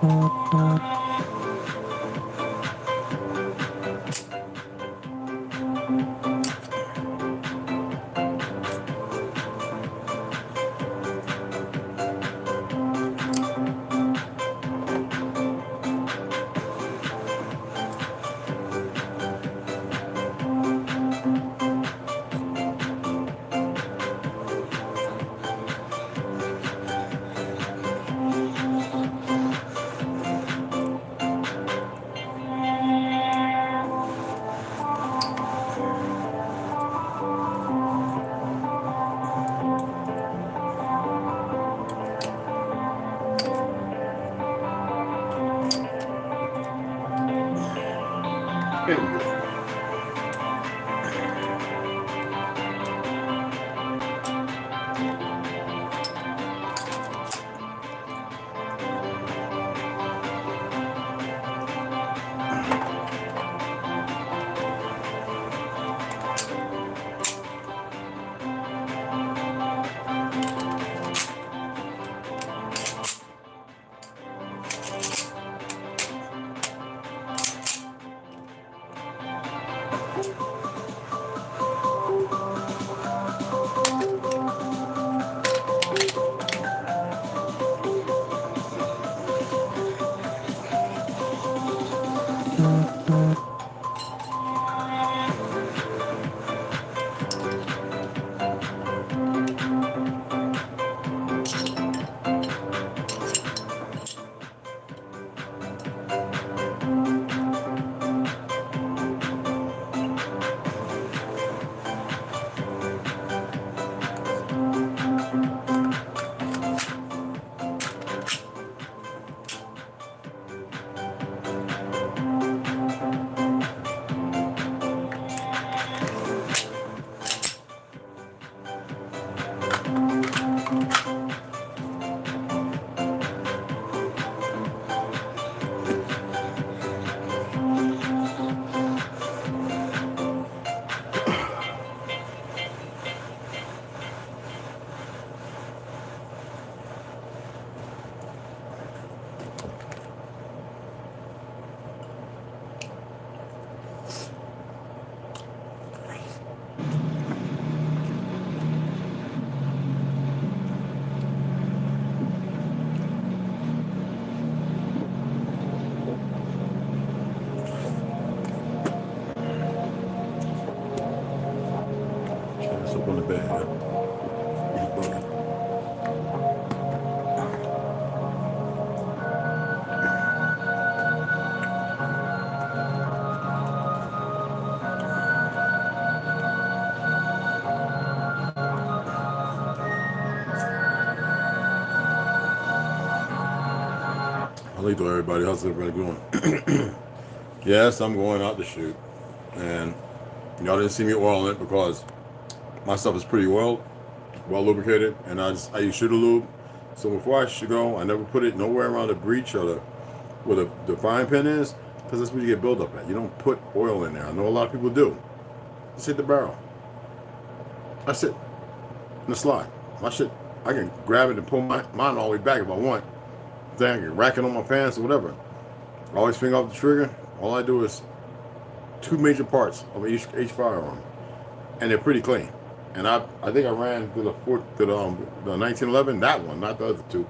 There we go. Let's up on the bed, yeah. He's bugging. Hello, everybody. How's everybody doing? Yes, I'm going out to shoot, and y'all didn't see me oiling it because my stuff is pretty well lubricated, and I use shooter lube. So before I should go, I never put it nowhere around the breech or where the frying pan is, because that's where you get buildup at. You don't put oil in there. I know a lot of people do. Just hit the barrel. That's it. In the slide. My shit, I can grab it and pull mine all the way back if I want. Then I can rack it on my pants or whatever. I always finger off the trigger. All I do is 2 major parts of each firearm, and they're pretty clean. And I think I ran to the 1911, that one, not the other 2.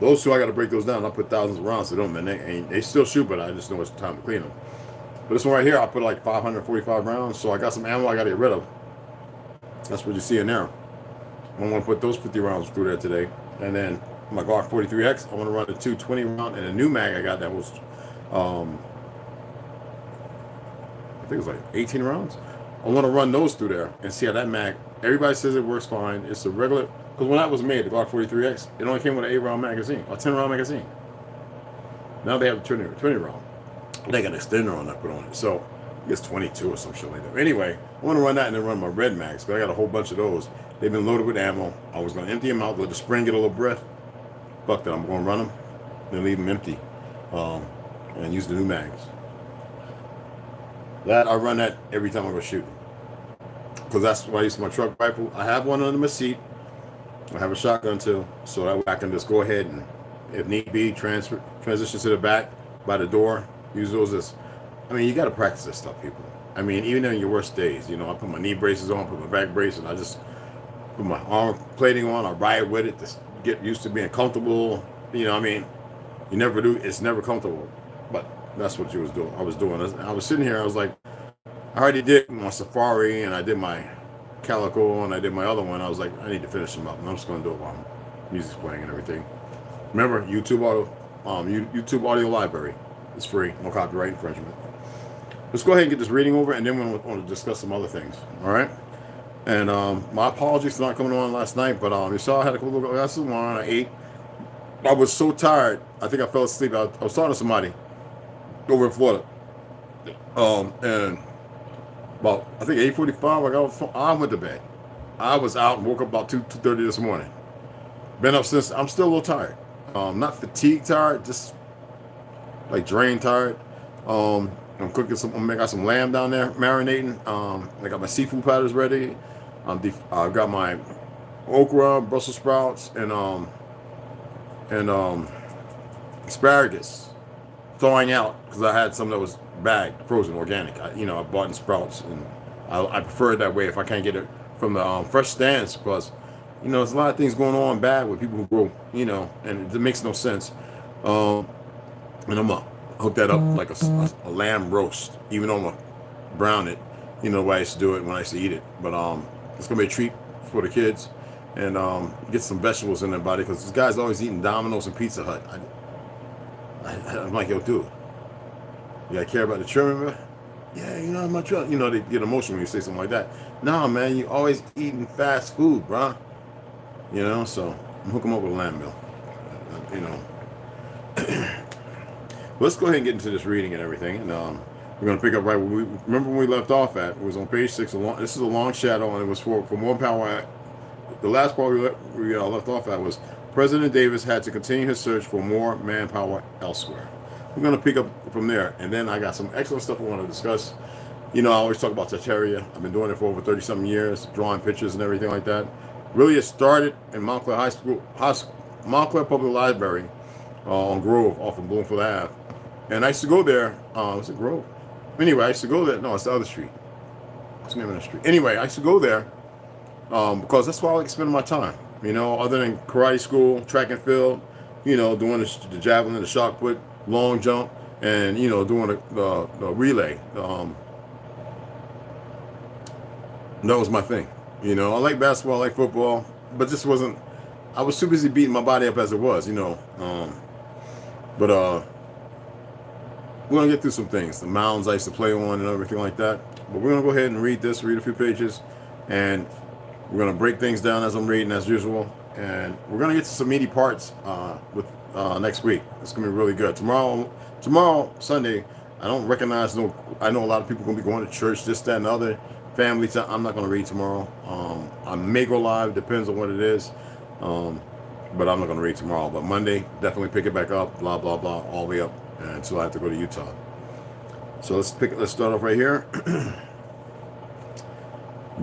Those 2 I got to break those down. I put thousands of rounds to them, and they still shoot, but I just know it's time to clean them. But this one right here, I put like 545 rounds, so I got some ammo I got to get rid of. That's what you see in there. I'm going to put those 50 rounds through there today, and then my Glock 43X, I want to run the 220 round and a new mag I got that was, I think it was like 18 rounds. I want to run those through there and see how that mag. Everybody says it works fine. It's a regular, because when that was made, the Glock 43X, it only came with an 8-round magazine, or 10-round magazine. Now they have a 20 round. They got an extender on that put on it, so I guess 22 or some shit like that. Anyway, I want to run that and then run my red mags, because I got a whole bunch of those. They've been loaded with ammo. I was going to empty them out, let the spring get a little breath. Fuck that, I'm going to run them, then leave them empty, and use the new mags. That I run that every time I go shooting, because that's why I use my truck rifle. I have one under my seat. I have a shotgun too, so that way I can just go ahead and if need be, transition to the back by the door. Use those as, I mean, you got to practice this stuff, people. I mean, even in your worst days, you know, I put my knee braces on, put my back brace, and I just put my arm plating on. I ride with it to get used to being comfortable. You know, I mean, you never do. It's never comfortable, but that's what you was doing. I was doing. I was sitting here. I was like, I already did my safari, and I did my calico, and I did my other one. I was like, I need to finish them up, and I'm just going to do it while music's playing and everything. Remember, YouTube audio library is free, no copyright infringement. Let's go ahead and get this reading over, and then we're going to discuss some other things. All right. And my apologies for not coming on last night, but you saw I had a couple of glasses of wine. I ate. I was so tired. I think I fell asleep. I was talking to somebody over in Florida, and about I think 8:45. I went to bed. I was out and woke up about 2:30 this morning. Been up since. I'm still a little tired. Not fatigued tired, just like drained tired. I'm cooking I got some lamb down there marinating. I got my seafood platters ready. I've got my okra, Brussels sprouts, and asparagus thawing out because I had some that was bagged, frozen, organic. I bought in Sprouts, and I prefer it that way if I can't get it from the fresh stands, because there's a lot of things going on bad with people who grow, and it makes no sense. And I'm gonna hook that up like a lamb roast, even though I'm gonna brown it, the way I used to do it when I used to eat it. But it's gonna be a treat for the kids, and get some vegetables in their body, because this guy's always eating Domino's and Pizza Hut. I'm like, yo, dude, you gotta care about the children. Yeah, I'm not sure. They get emotional when you say something like that. Nah, man, you always eating fast food, bro. So I'm hooking up with a lamb meal. Let's go ahead and get into this reading and everything. And we're going to pick up right where remember when we left off at. It was on page 6. This is a long shadow, and it was for more power. The last part we left off at was President Davis had to continue his search for more manpower elsewhere. We're going to pick up from there, and then I got some excellent stuff I want to discuss. I always talk about Tartaria. I've been doing it for over 30-something years, drawing pictures and everything like that. Really, it started in Montclair Montclair Public Library on Grove, off of Bloomfield Ave. And I used to go there. Was it Grove? Anyway, I used to go there. No, it's the other street. What's the name of the street? Anyway, I used to go there because that's where I like spending my time. Other than karate school, track and field, doing the javelin, the shot put, long jump, and doing the relay. That was my thing. I like basketball, I like football, but this wasn't. I was too busy beating my body up as it was. But we're gonna get through some things. The mounds I used to play on and everything like that. But we're gonna go ahead and read a few pages, and we're gonna break things down as I'm reading as usual. And we're gonna get to some meaty parts with next week. It's gonna be really good. Tomorrow, Sunday. I don't recognize I know a lot of people gonna be going to church, this, that, and the other. Family time. I'm not gonna read tomorrow. I may go live. Depends on what it is. But I'm not gonna read tomorrow. But Monday, definitely pick it back up. Blah blah blah, all the way up until I have to go to Utah. So let's start off right here.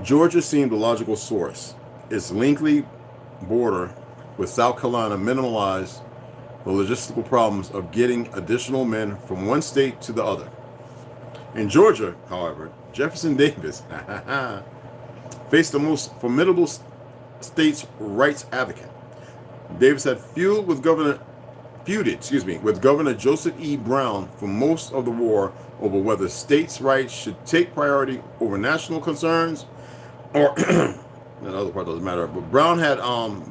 Georgia seemed the logical source. Its lengthy border with South Carolina minimalized the logistical problems of getting additional men from one state to the other. In Georgia, however, Jefferson Davis faced the most formidable states' rights advocate. Davis had feuded with Governor Joseph E. Brown for most of the war over whether states' rights should take priority over national concerns, or the other part doesn't matter. But Brown had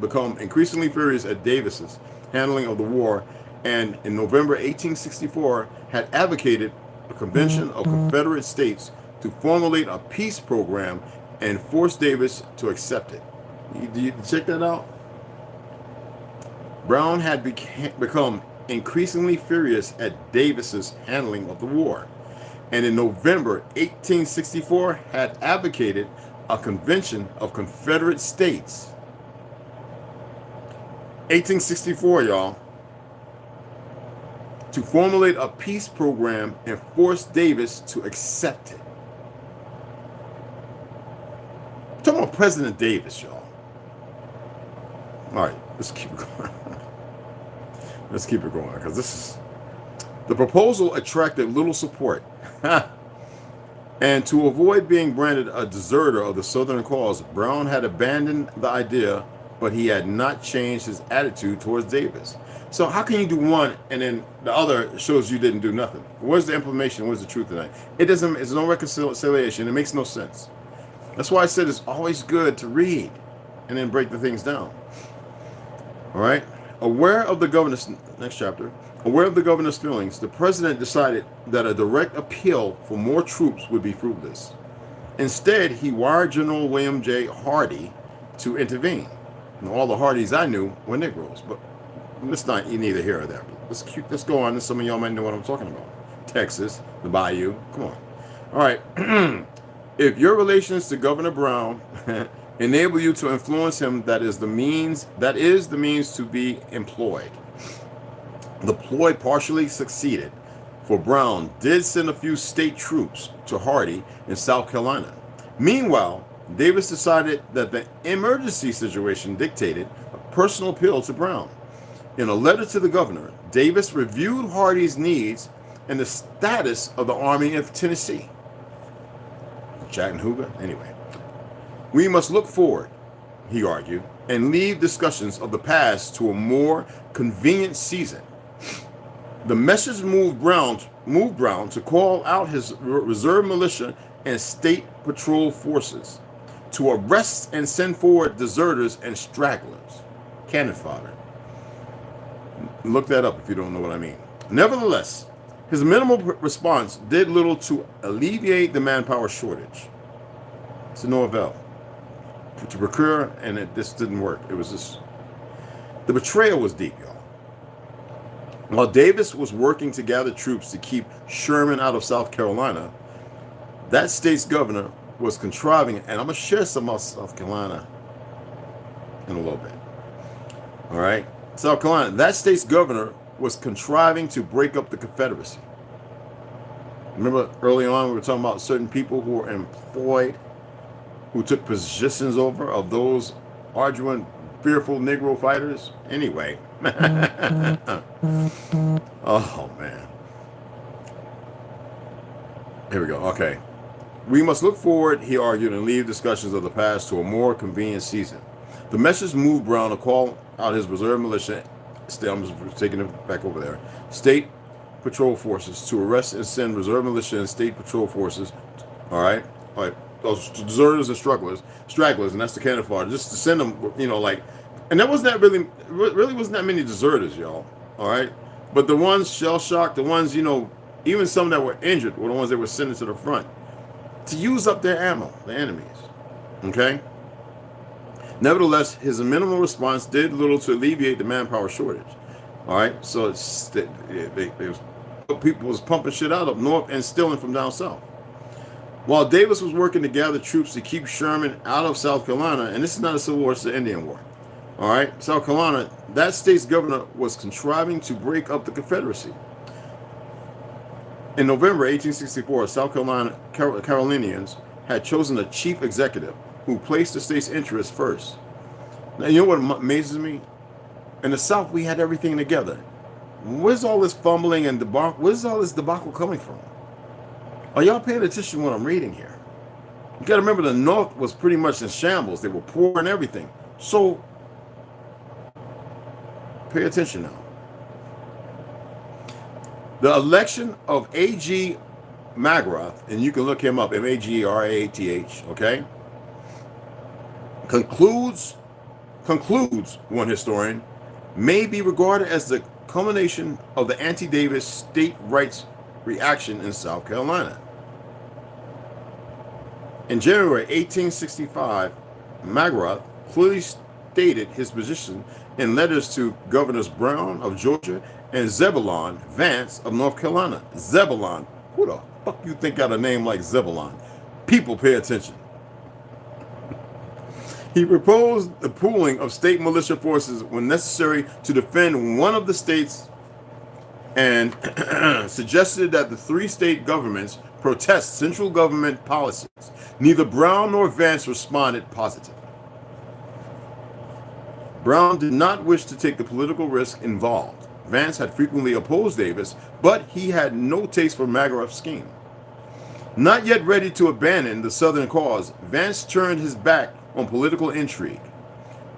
become increasingly furious at Davis's handling of the war, and in November 1864 had advocated a convention of Confederate states to formulate a peace program and force Davis to accept it. You check that out? Brown had become increasingly furious at Davis's handling of the war, and in November 1864 had advocated a convention of Confederate states. 1864, y'all. To formulate a peace program and force Davis to accept it. I'm talking about President Davis, y'all. All right, let's keep going. Let's keep it going, because the proposal attracted little support. And to avoid being branded a deserter of the Southern cause, Brown had abandoned the idea, but he had not changed his attitude towards Davis. So how can you do one and then the other shows you didn't do nothing? Where's the implementation? Where's the truth in that? It doesn't. It's no reconciliation. It makes no sense. That's why I said it's always good to read and then break the things down. All right. Aware of the governor's next chapter. Aware of the governor's feelings, the president decided that a direct appeal for more troops would be fruitless. Instead, he wired General William J. Hardee to intervene. And all the Hardees I knew were Negroes, but let's not neither here or there. Let's go on. Some of y'all might know what I'm talking about. Texas, the Bayou. Come on. All right. If your relations to Governor Brown enable you to influence him, that is the means to be employed. The ploy partially succeeded, for Brown did send a few state troops to Hardee in South Carolina. Meanwhile, Davis decided that the emergency situation dictated a personal appeal to Brown. In a letter to the governor, Davis reviewed Hardee's needs and the status of the Army of Tennessee. Chattanooga? Anyway. We must look forward, he argued, and leave discussions of the past to a more convenient season. The message moved Brown to call out his reserve militia and state patrol forces to arrest and send forward deserters and stragglers. Cannon fodder. Look that up if you don't know what I mean. Nevertheless, his minimal response did little to alleviate the manpower shortage. It's no avail. To procure, and this didn't work. It was just, the betrayal was deep, y'all. While Davis was working to gather troops to keep Sherman out of South Carolina, that state's governor was contriving, and I'm going to share some about South Carolina in a little bit. All right? South Carolina, that state's governor was contriving to break up the Confederacy. Remember early on we were talking about certain people who were employed, who took positions over of those arduous, fearful Negro fighters? Anyway. Oh, man. Here we go. Okay. We must look forward, he argued, and leave discussions of the past to a more convenient season. The message moved Brown to call out his reserve militia, I'm just taking it back over there, state patrol forces to arrest and send reserve militia and state patrol forces, all right, those deserters and stragglers, and that's the cannon fodder, just to send them, and that wasn't that really wasn't that many deserters, y'all, all right, but the ones shell-shocked, the ones, even some that were injured were the ones that were sent to the front to use up their ammo, the enemies, okay? Nevertheless, his minimal response did little to alleviate the manpower shortage. All right, so people was pumping shit out up north and stealing from down south. While Davis was working to gather troops to keep Sherman out of South Carolina, and this is not a civil war, it's the Indian War. All right, South Carolina, that state's governor was contriving to break up the Confederacy. In November 1864, South Carolinians had chosen a chief executive who placed the state's interests first. Now, you know what amazes me? In the South, we had everything together. Where's all this fumbling and debacle? Where's all this debacle coming from? Are y'all paying attention to what I'm reading here? You got to remember the North was pretty much in shambles. They were poor and everything. So, pay attention now. The election of A.G. Magrath, and you can look him up, M-A-G-R-A-T-H, okay? Concludes, one historian, may be regarded as the culmination of the anti-Davis state rights reaction in South Carolina. In January 1865, Magrath clearly stated his position in letters to Governors Brown of Georgia and Zebulon Vance of North Carolina. Zebulon. Who the fuck you think got a name like Zebulon? People pay attention. He proposed the pooling of state militia forces when necessary to defend one of the states and suggested that the three state governments protest central government policies. Neither Brown nor Vance responded positively. Brown did not wish to take the political risk involved. Vance had frequently opposed Davis, but he had no taste for MAGA's scheme. Not yet ready to abandon the Southern cause, Vance turned his back on political intrigue,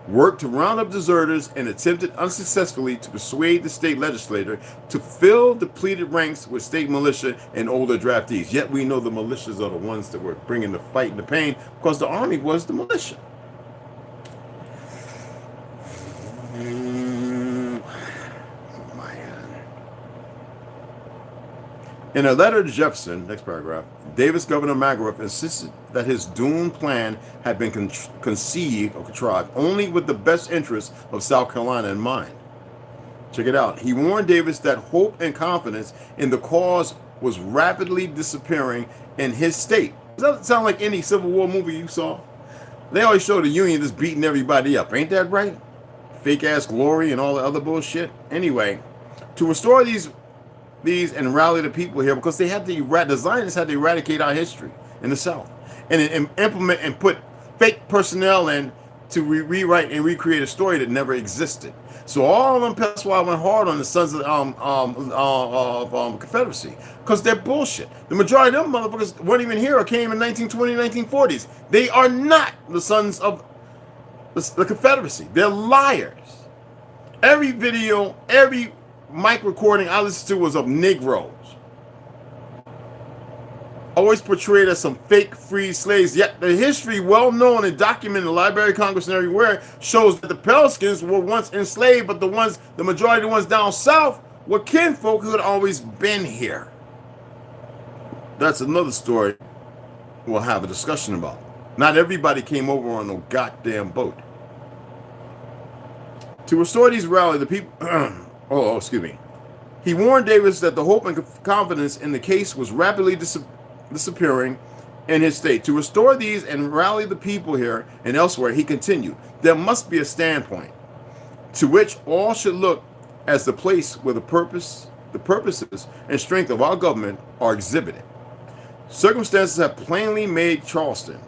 worked to round up deserters, and attempted unsuccessfully to persuade the state legislature to fill depleted ranks with state militia and older draftees. Yet we know the militias are the ones that were bringing the fight and the pain, because the army was the militia. In a letter to Jefferson, next paragraph, Davis, Governor McGruff, insisted that his doomed plan had been conceived or contrived only with the best interests of South Carolina in mind. Check it out. He warned Davis that hope and confidence in the cause was rapidly disappearing in his state. Does that sound like any Civil War movie you saw? They always show the Union just beating everybody up. Ain't that right? Fake-ass glory and all the other bullshit. Anyway, to restore these and rally the people here, because they had to the Zionists had to eradicate our history in the South and implement and put fake personnel in to rewrite and recreate a story that never existed. So all of them, that's why I went hard on the sons of Confederacy, because they're bullshit. The majority of them motherfuckers weren't even here or came in 1920, 1940s. They are not the sons of the Confederacy. They're liars. Every video, every mic recording I listened to was of Negroes, always portrayed as some fake free slaves. Yet the history, well known and documented in the Library of Congress and everywhere, shows that the Pelicans were once enslaved, but the majority of the ones down south were kinfolk who had always been here. That's another story we'll have a discussion about. Not everybody came over on no goddamn boat. To restore these rallies, the people excuse me. He warned Davis that the hope and confidence in the case was rapidly disappearing in his state. To restore these and rally the people here and elsewhere, he continued, there must be a standpoint to which all should look as the place where the purposes and strength of our government are exhibited. Circumstances have plainly made Charleston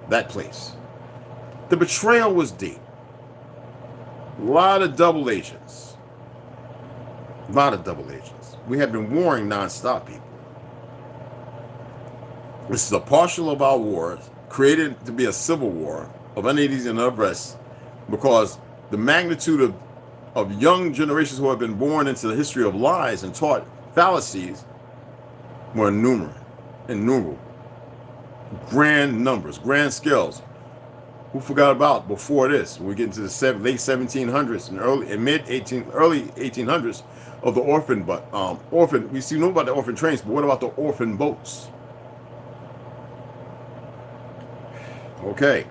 that place. The betrayal was deep. A lot of double agents. We have been warring nonstop, people. This is a partial of our wars, created to be a civil war of unease and unrest, because the magnitude of young generations who have been born into the history of lies and taught fallacies were innumerable. Grand numbers, grand scales. Who forgot about before this? When we get into the late 1700s and early 1800s of the orphan. We know about the orphan trains, but what about the orphan boats? Okay.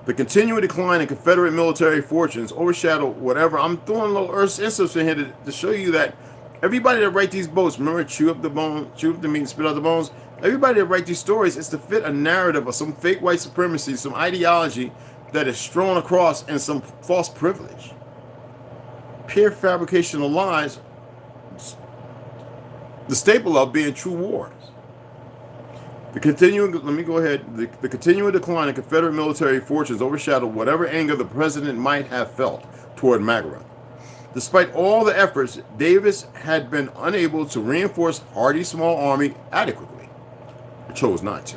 The continuing decline in Confederate military fortunes overshadowed whatever. I'm throwing a little instance in here to show you that everybody that write these boats, remember, chew up the meat, spit out the bones. Everybody that write these stories is to fit a narrative of some fake white supremacy, some ideology that is strewn across, and some false privilege. Pure fabrication of lies, the staple of being true wars. The continuing decline in Confederate military fortunes overshadowed whatever anger the president might have felt toward MAGA. Despite all the efforts, Davis had been unable to reinforce Hardee's small army adequately. Chose not to.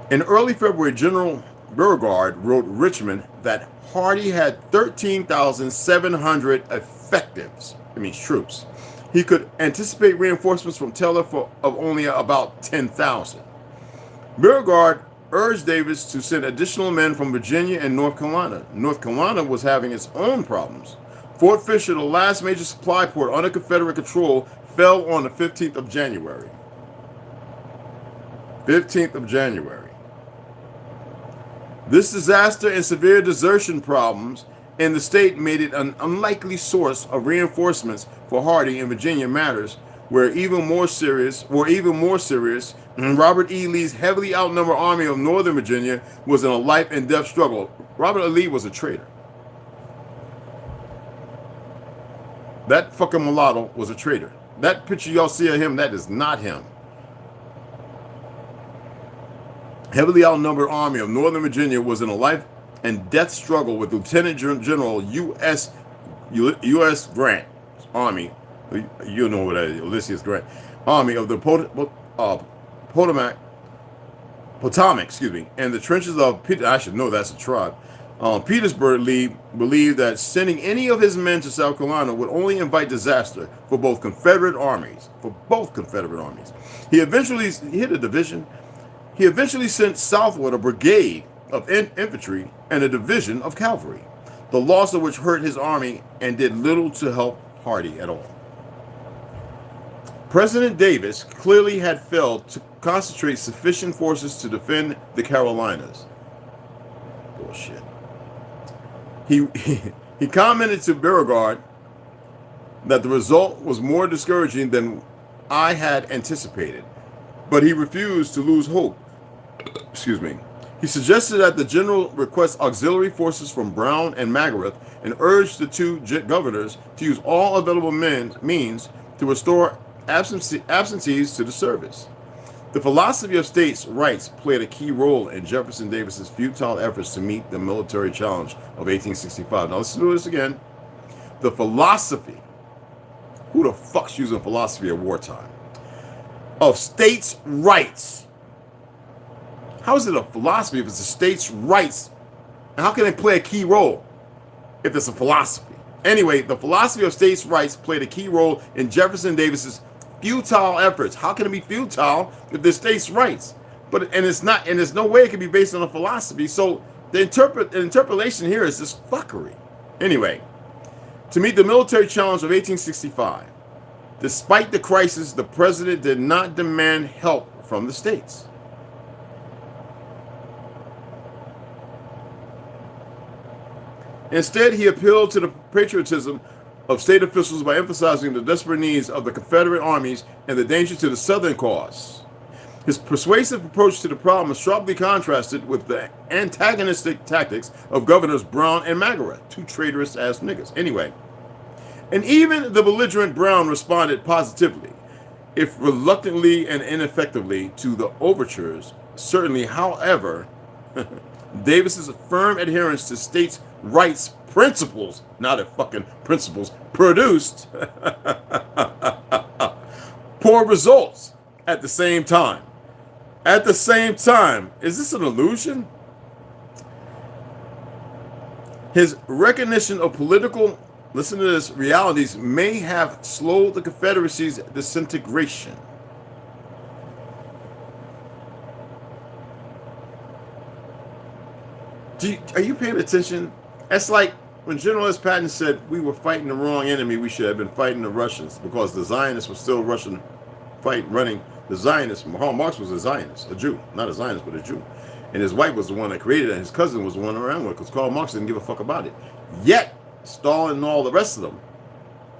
In early February, General Beauregard wrote Richmond that Hardee had 13,700 troops. He could anticipate reinforcements from Taylor of only about 10,000. Beauregard urged Davis to send additional men from Virginia and North Carolina. North Carolina was having its own problems. Fort Fisher, the last major supply port under Confederate control, fell on the 15th of January. 15th of January. This disaster and severe desertion problems in the state made it an unlikely source of reinforcements for Hardee in Virginia matters were even more serious, and Robert E. Lee's heavily outnumbered army of Northern Virginia was in a life and death struggle. Robert E. Lee was a traitor. That fucking mulatto was a traitor. That picture y'all see of him, that is not him. Heavily outnumbered army of Northern Virginia was in a life and death struggle with Lieutenant General U.S. U.S. Grant Army, you know what that is, Ulysses Grant Army of the Potomac, excuse me, and the trenches of I should know that's a tribe. Petersburg believed that sending any of his men to South Carolina would only invite disaster for both Confederate armies. He eventually hit a division. He eventually sent southward a brigade of infantry and a division of cavalry, the loss of which hurt his army and did little to help Hardee at all. President Davis clearly had failed to concentrate sufficient forces to defend the Carolinas. Bullshit. He commented to Beauregard that the result was more discouraging than I had anticipated, but he refused to lose hope. Excuse me. He suggested that the general request auxiliary forces from Brown and Margaret and urged the two governors to use all available means to restore absentees to the service. The philosophy of states' rights played a key role in Jefferson Davis's futile efforts to meet the military challenge of 1865. Now let's do this again. The philosophy. Who the fuck's using philosophy at wartime? Of states' rights. How is it a philosophy if it's the states' rights? And how can it play a key role if it's a philosophy? Anyway, the philosophy of states' rights played a key role in Jefferson Davis's futile efforts. How can it be futile if the states' rights? And it's not, and there's no way it can be based on a philosophy. So the interpolation here is just fuckery. Anyway, to meet the military challenge of 1865, despite the crisis, the president did not demand help from the states. Instead, he appealed to the patriotism of state officials by emphasizing the desperate needs of the Confederate armies and the danger to the Southern cause. His persuasive approach to the problem is sharply contrasted with the antagonistic tactics of Governors Brown and Margaret, two traitorous ass niggas. Anyway, and even the belligerent Brown responded positively, if reluctantly and ineffectively, to the overtures. Certainly, however, Davis's firm adherence to states' rights principles, not if fucking principles, produced poor results at the same time. At the same time, is this an illusion? His recognition of political, listen to this, realities may have slowed the Confederacy's disintegration. Are you paying attention? That's like when General S. Patton said we were fighting the wrong enemy, we should have been fighting the Russians because the Zionists were still running the Zionists. Karl Marx was a Zionist, a Jew, not a Zionist, but a Jew. And his wife was the one that created it, and his cousin was the one around with it because Karl Marx didn't give a fuck about it. Yet, Stalin and all the rest of them,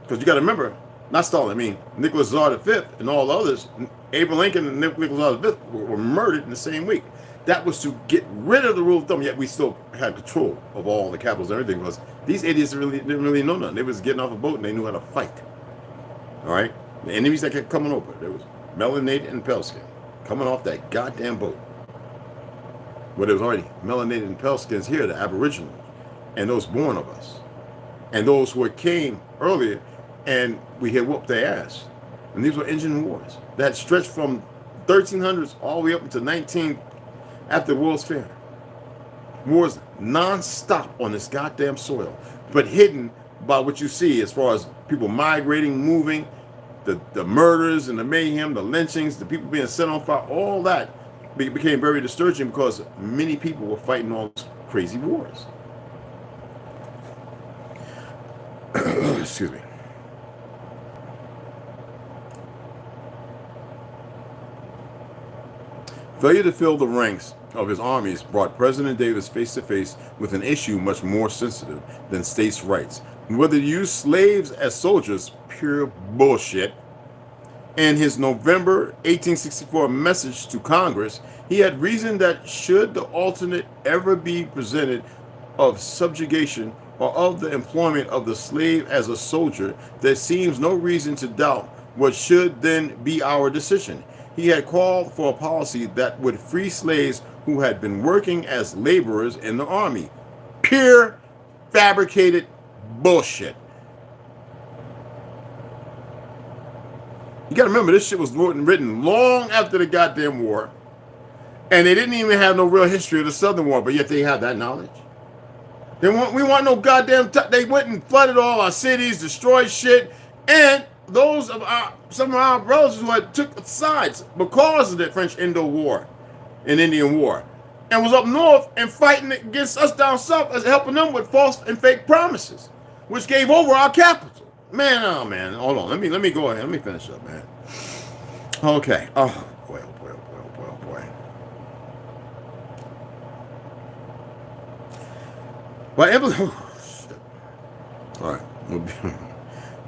because you got to remember, not Stalin, I mean, Nicholas Tsar V and all the others, Abraham Lincoln and Nicholas Tsar V were murdered in the same week. That was to get rid of the rule of thumb, yet we still had control of all the capitals and everything, because these idiots didn't really know nothing. They was getting off a boat and they knew how to fight. All right? The enemies that kept coming over, there was melanated and pale skin coming off that goddamn boat. But there was already melanated and pale skins here, the Aboriginals, and those born of us. And those who came earlier, and we had whooped their ass. And these were Indian wars that stretched from 1300s all the way up into after the World's Fair. Wars non-stop on this goddamn soil, but hidden by what you see as far as people migrating, moving, the murders and the mayhem, the lynchings, the people being set on fire, all that became very disturbing because many people were fighting all these crazy wars. Excuse me. Failure to fill the ranks of his armies brought President Davis face to face with an issue much more sensitive than states' rights. Whether to use slaves as soldiers, pure bullshit. In his November 1864 message to Congress, he had reasoned that should the alternate ever be presented of subjugation or of the employment of the slave as a soldier, there seems no reason to doubt what should then be our decision. He had called for a policy that would free slaves who had been working as laborers in the army. Pure fabricated bullshit. You got to remember, this shit was written long after the goddamn war. And they didn't even have no real history of the Southern War, but yet they have that knowledge. We want no goddamn... They went and flooded all our cities, destroyed shit, and those of some of our brothers who had took sides because of the French Indo War and Indian War, and was up north and fighting against us down south, as helping them with false and fake promises, which gave over our capital. Man, oh man, hold on. Let me go ahead. Let me finish up, man. Okay. Oh boy, oh boy, oh boy, oh boy, oh boy. All right.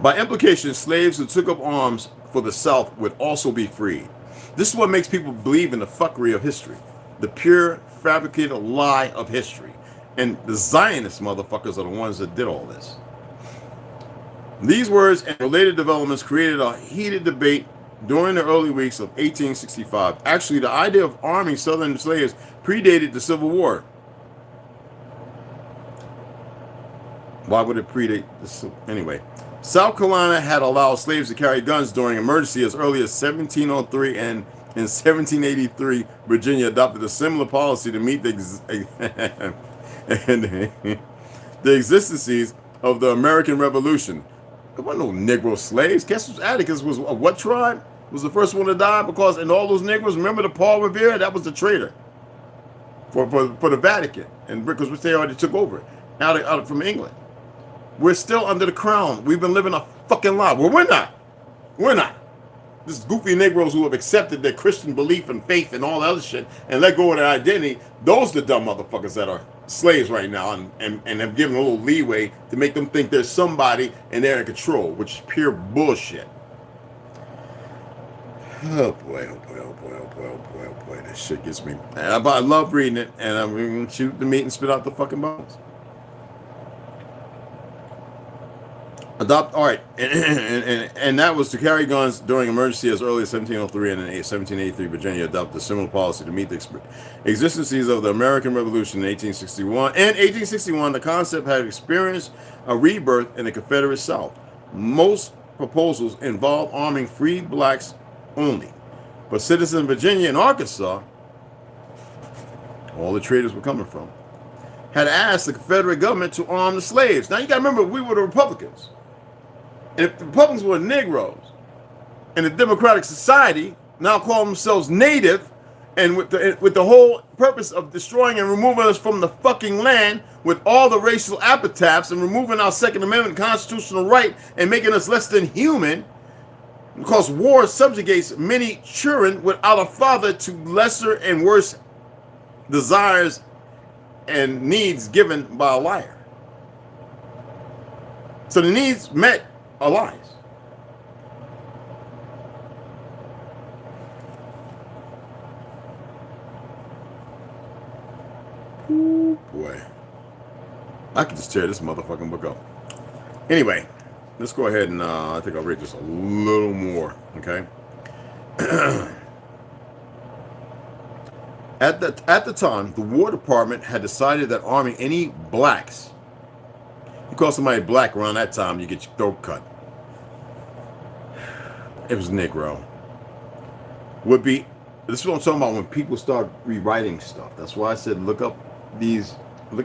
By implication, slaves who took up arms for the South would also be freed. This is what makes people believe in the fuckery of history, the pure fabricated lie of history. And the Zionist motherfuckers are the ones that did all this. These words and related developments created a heated debate during the early weeks of 1865. Actually, the idea of arming Southern slaves predated the Civil War. Why would it predate this? Anyway, South Carolina had allowed slaves to carry guns during emergency as early as 1703, and in 1783, Virginia adopted a similar policy to meet the exigencies of the American Revolution. There weren't no Negro slaves. Guess what? Atticus was what tribe? Was the first one to die, because in all those Negroes, remember the Paul Revere? That was the traitor for the Vatican, and because which they already took over out from England. We're still under the crown. We've been living a fucking lie. Well, we're not. We're not. This goofy Negroes who have accepted their Christian belief and faith and all that other shit and let go of their identity, those are the dumb motherfuckers that are slaves right now and have given a little leeway to make them think there's somebody and they're in control, which is pure bullshit. Oh boy, oh boy, oh boy, oh boy, oh boy, oh boy. This shit gets me. I love reading it, and I'm going to shoot the meat and spit out the fucking bones. All right, and that was to carry guns during emergency as early as 1703, and in 1783, Virginia adopted a similar policy to meet the exigencies of the American Revolution in 1861. In 1861, the concept had experienced a rebirth in the Confederate South. Most proposals involved arming freed blacks only, but citizens in Virginia and Arkansas, all the traders were coming from, had asked the Confederate government to arm the slaves. Now you got to remember, we were the Republicans. And if the Republicans were Negroes, and the Democratic Society now call themselves Native, and with the whole purpose of destroying and removing us from the fucking land with all the racial epitaphs and removing our Second Amendment constitutional right and making us less than human, because war subjugates many children without a father to lesser and worse desires and needs given by a liar. So the needs met are lies. Ooh, boy. I could just tear this motherfucking book up. Anyway, let's go ahead and I think I'll read just a little more, okay? At the time, the War Department had decided that arming any blacks, you call somebody black around that time, you get your throat cut. It was Negro. Would be, this is what I'm talking about when people start rewriting stuff. That's why I said look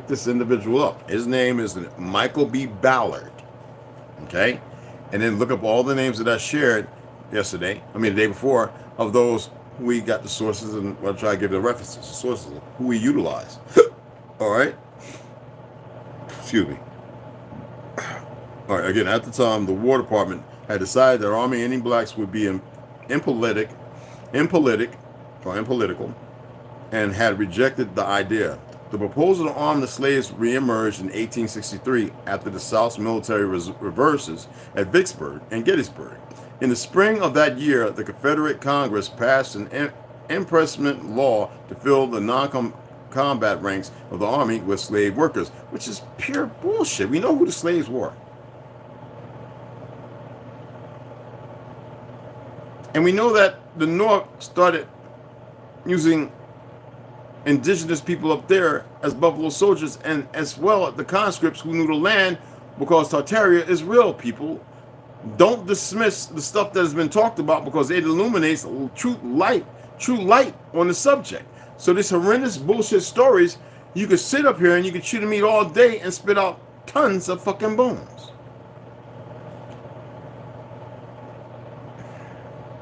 this individual up. His name is Michael B. Ballard. Okay? And then look up all the names that I shared the day before, of those who we got the sources, and I'll try to give the references, the sources, who we utilize. All right? Excuse me. All right, again, at the time, the War Department had decided that arming any blacks would be impolitical, and had rejected the idea. The proposal to arm the slaves reemerged in 1863 after the South's military reverses at Vicksburg and Gettysburg. In the spring of that year, the Confederate Congress passed an impressment law to fill the non-combat ranks of the Army with slave workers, which is pure bullshit. We know who the slaves were. And we know that the North started using indigenous people up there as buffalo soldiers, and as well the conscripts who knew the land, because Tartaria is real, people. Don't dismiss the stuff that has been talked about because it illuminates true light on the subject. So these horrendous bullshit stories, you could sit up here and you could chew the meat all day and spit out tons of fucking bones.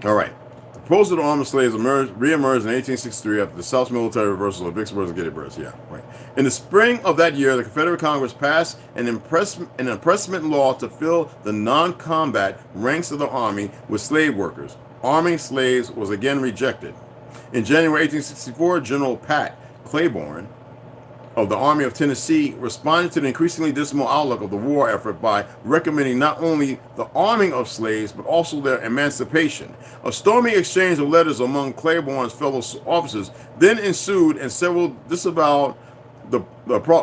All right. The proposal to arm slaves re-emerged in 1863 after the South's military reversal of Vicksburg and Gettysburg. Yeah, right. In the spring of that year, the Confederate Congress passed an impressment law to fill the non-combat ranks of the Army with slave workers. Arming slaves was again rejected. In January 1864, General Pat Claiborne of the Army of Tennessee responded to the increasingly dismal outlook of the war effort by recommending not only the arming of slaves, but also their emancipation. A stormy exchange of letters among Claiborne's fellow officers then ensued, and several disavowed the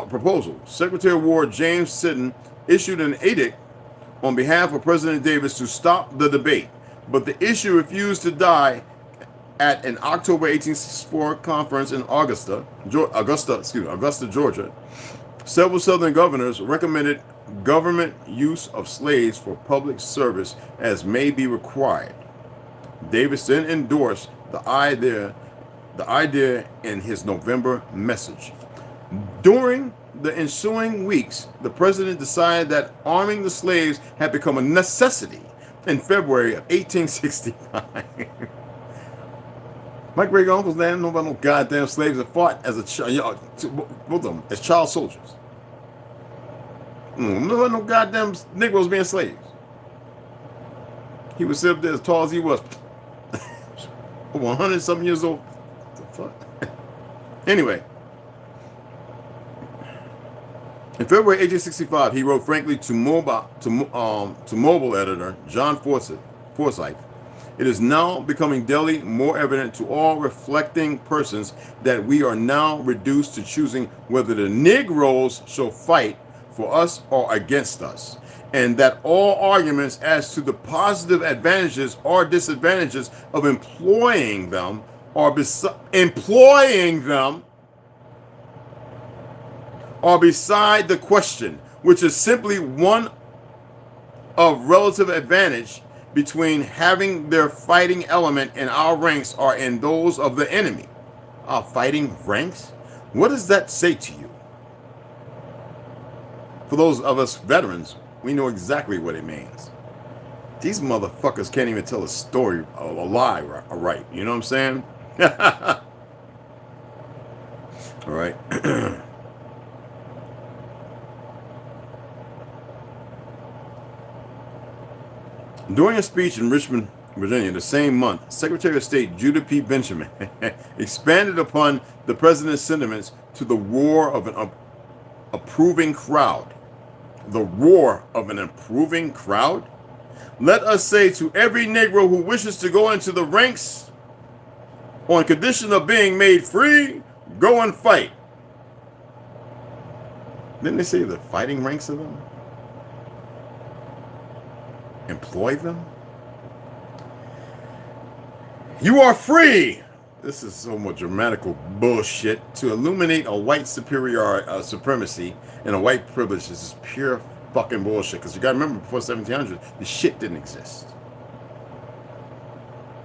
proposal. Secretary of War James Siddon issued an edict on behalf of President Davis to stop the debate, but the issue refused to die. At an October 1864 conference in Augusta, Georgia, several Southern governors recommended government use of slaves for public service as may be required. Davis then endorsed the idea in his November message. During the ensuing weeks, the president decided that arming the slaves had become a necessity in February of 1865. My great uncles didn't know about no goddamn slaves that fought as a child, both of them as child soldiers. No goddamn Negroes being slaves. He was up there as tall as he was, 100-something years old. What the fuck? Anyway, in February 1865, he wrote frankly to Mobile editor John Forsyth. It is now becoming daily more evident to all reflecting persons that we are now reduced to choosing whether the Negroes shall fight for us or against us, and that all arguments as to the positive advantages or disadvantages of employing them are beside the question, which is simply one of relative advantage between having their fighting element in our ranks or in those of the enemy. Our fighting ranks? What does that say to you? For those of us veterans, we know exactly what it means. These motherfuckers can't even tell a story, a lie right. You know what I'm saying? All right. During a speech in Richmond, Virginia, the same month, Secretary of State Judah P. Benjamin expanded upon the president's sentiments to the roar of an approving crowd. The roar of an approving crowd? Let us say to every Negro who wishes to go into the ranks on condition of being made free, go and fight. Didn't they say the fighting ranks of them? Employ them? You are free. This is so much grammatical bullshit. To illuminate a white supremacy and a white privilege is just pure fucking bullshit. Because you gotta remember, before 1700, the shit didn't exist.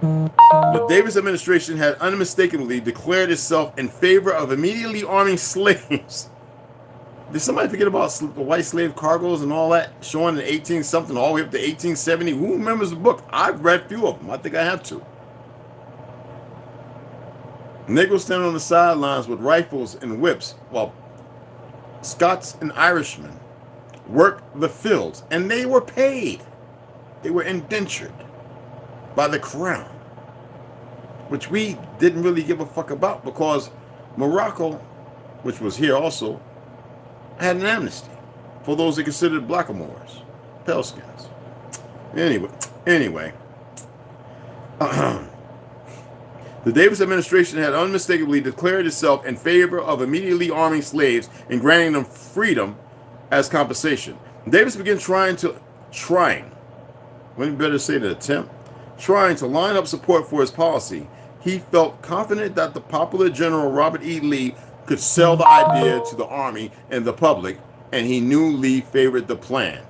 The Davis administration had unmistakably declared itself in favor of immediately arming slaves. Did somebody forget about the white slave cargoes and all that, showing in 18-something all the way up to 1870? Who remembers the book? I've read a few of them. I think I have to. Negroes standing on the sidelines with rifles and whips while Scots and Irishmen worked the fields, and they were paid. They were indentured by the crown, which we didn't really give a fuck about because Morocco, which was here also, had an amnesty for those they considered blackamoors, pale skins. Anyway, the Davis administration had unmistakably declared itself in favor of immediately arming slaves and granting them freedom as compensation. Davis began trying to line up support for his policy. He felt confident that the popular General Robert E. Lee could sell the idea to the Army and the public, and he knew Lee favored the plan.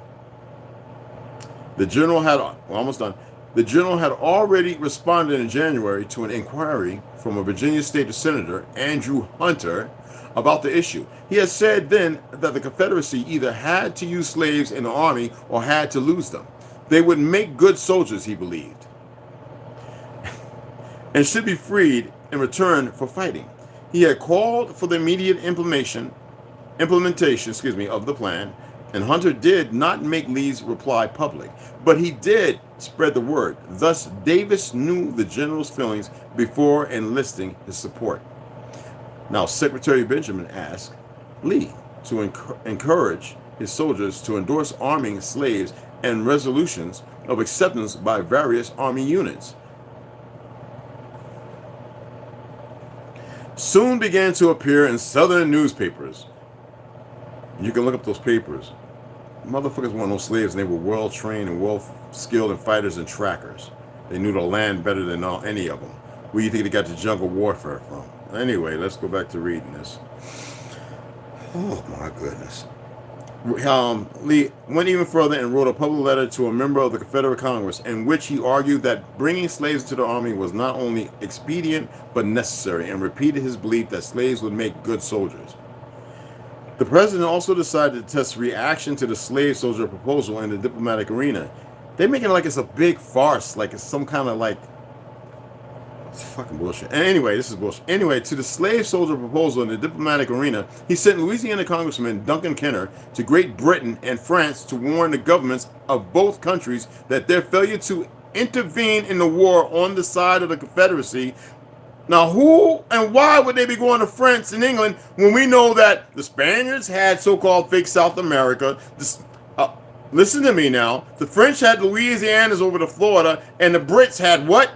The general had, we're almost done. The general had already responded in January to an inquiry from a Virginia state senator, Andrew Hunter, about the issue. He had said then that the Confederacy either had to use slaves in the army or had to lose them. They would make good soldiers, he believed, and should be freed in return for fighting. He had called for the immediate implementation of the plan, and Hunter did not make Lee's reply public, but he did spread the word. Thus, Davis knew the general's feelings before enlisting his support. Now, Secretary Benjamin asked Lee to encourage his soldiers to endorse arming slaves and resolutions of acceptance by various army units. Soon began to appear in southern newspapers. You can look up those papers. Motherfuckers weren't no slaves, and they were well trained and well skilled in fighters and trackers. They knew the land better than any of them. Where do you think they got the jungle warfare from? Anyway, let's go back to reading this. Oh my goodness. Lee went even further and wrote a public letter to a member of the Confederate Congress in which he argued that bringing slaves to the army was not only expedient but necessary, and repeated his belief that slaves would make good soldiers. The president also decided to test reaction to the slave soldier proposal in the diplomatic arena. They make it like it's a big farce, like it's some kind of like, it's fucking bullshit. And anyway, this is bullshit. Anyway, to the slave soldier proposal in the diplomatic arena, he sent Louisiana Congressman Duncan Kenner to Great Britain and France to warn the governments of both countries that their failure to intervene in the war on the side of the Confederacy. Now, who and why would they be going to France and England when we know that the Spaniards had so-called fake South America? Listen to me now. The French had Louisianas over to Florida, and the Brits had what?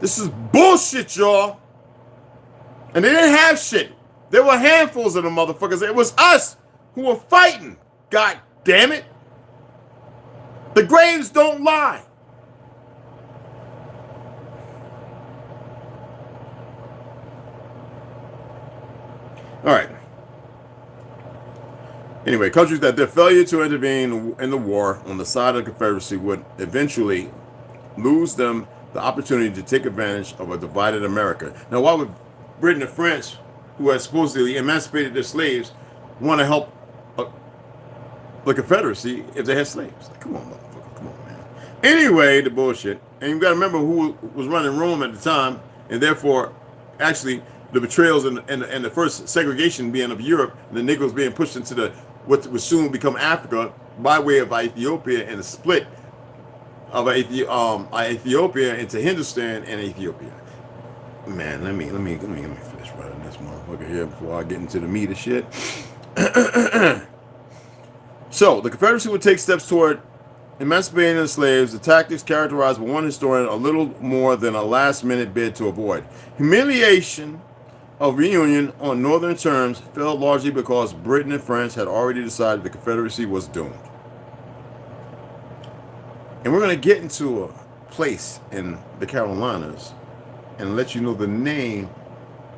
This is bullshit, y'all. And they didn't have shit. There were handfuls of them motherfuckers. It was us who were fighting. God damn it. The graves don't lie. All right. Anyway, countries that their failure to intervene in the war on the side of the Confederacy would eventually lose them the opportunity to take advantage of a divided America. Now, why would Britain and France, who had supposedly emancipated their slaves, want to help the Confederacy if they had slaves? Like, come on, motherfucker. Come on, man. Anyway, the bullshit. And you got to remember who was running Rome at the time, and therefore, actually, the betrayals and the first segregation being of Europe, and the Negroes being pushed into the what would soon become Africa by way of Ethiopia, and the split of Ethiopia into Hindustan and Ethiopia. Man, let me finish writing this motherfucker here before I get into the meat of shit. So the Confederacy would take steps toward emancipating the slaves, the tactics characterized by one historian a little more than a last-minute bid to avoid humiliation of reunion on northern terms, failed largely because Britain and France had already decided the Confederacy was doomed. And we're going to get into a place in the Carolinas and let you know the name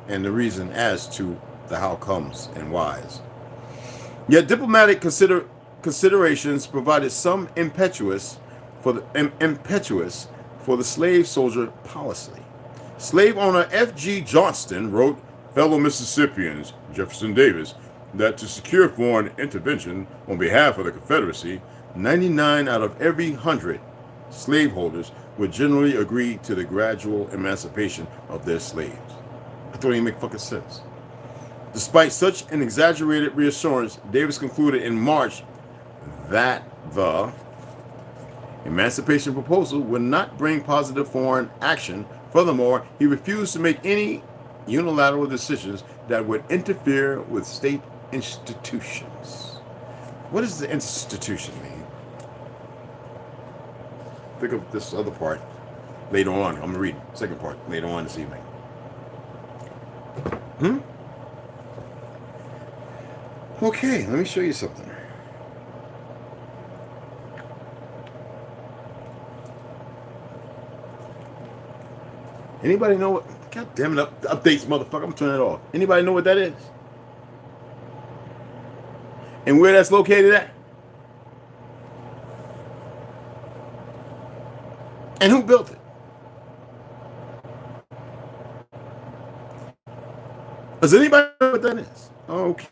and the reason as to the how comes and whys. Yet diplomatic considerations provided some impetus for the slave soldier policy. Slave owner F.G. Johnston wrote fellow Mississippians, Jefferson Davis, that to secure foreign intervention on behalf of the Confederacy, 99 out of every 100 slaveholders would generally agree to the gradual emancipation of their slaves. That don't even make fucking sense. Despite such an exaggerated reassurance, Davis concluded in March that the emancipation proposal would not bring positive foreign action. Furthermore, he refused to make any unilateral decisions that would interfere with state institutions. What does the institution mean? Think of this other part later on. I'm going to read the second part later on this evening. Okay, let me show you something. Anybody know what? God damn it, updates, motherfucker. I'm turning it off. Anybody know what that is? And where that's located at? And who built it? Does anybody know what that is? Okay.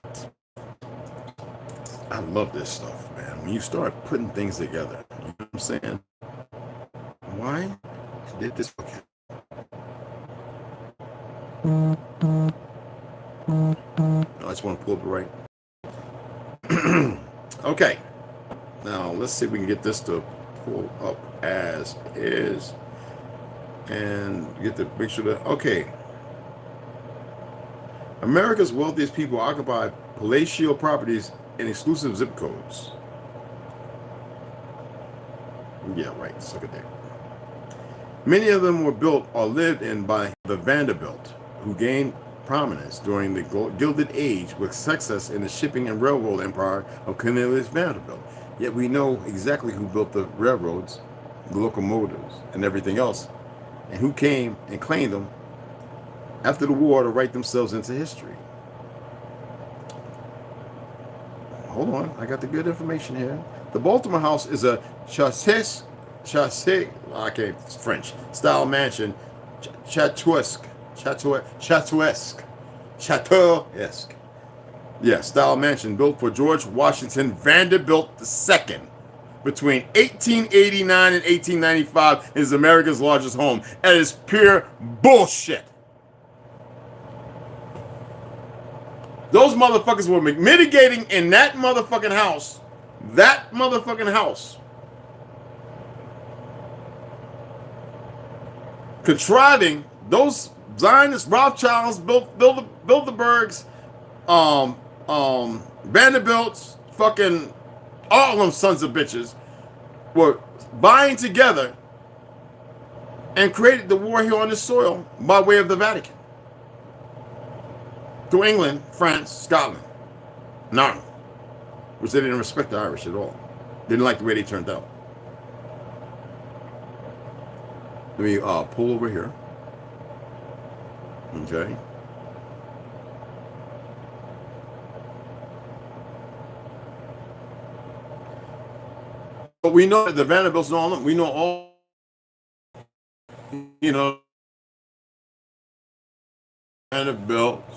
I love this stuff, man. When you start putting things together, you know what I'm saying? Why did this? Okay. I just want to pull up the right. Okay. Now let's see if we can get this to pull up as is, and get the make sure that okay. America's wealthiest people occupy palatial properties in exclusive zip codes. Yeah, right. Suck it there. Many of them were built or lived in by the Vanderbilt, who gained prominence during the Gilded Age with success in the shipping and railroad empire of Cornelius Vanderbilt. Yet we know exactly who built the railroads, the locomotives, and everything else, and who came and claimed them after the war to write themselves into history. Hold on, I got the good information here. The Baltimore House is a chassé, I can't, it's French, style mansion, Chateauesque. Yeah, style mansion built for George Washington Vanderbilt II between 1889 and 1895 is America's largest home. That is pure bullshit. Those motherfuckers were mitigating in that motherfucking house. That motherfucking house. Contriving those Zionists, Rothschilds, Bilderbergs, Vanderbilts, fucking all them sons of bitches were vying together and created the war here on this soil by way of the Vatican. To England, France, Scotland, and Ireland, which they didn't respect the Irish at all. They didn't like the way they turned out. Let me pull over here. Okay. But we know that the Vanderbilts and all them, we know all, you know, Vanderbilts,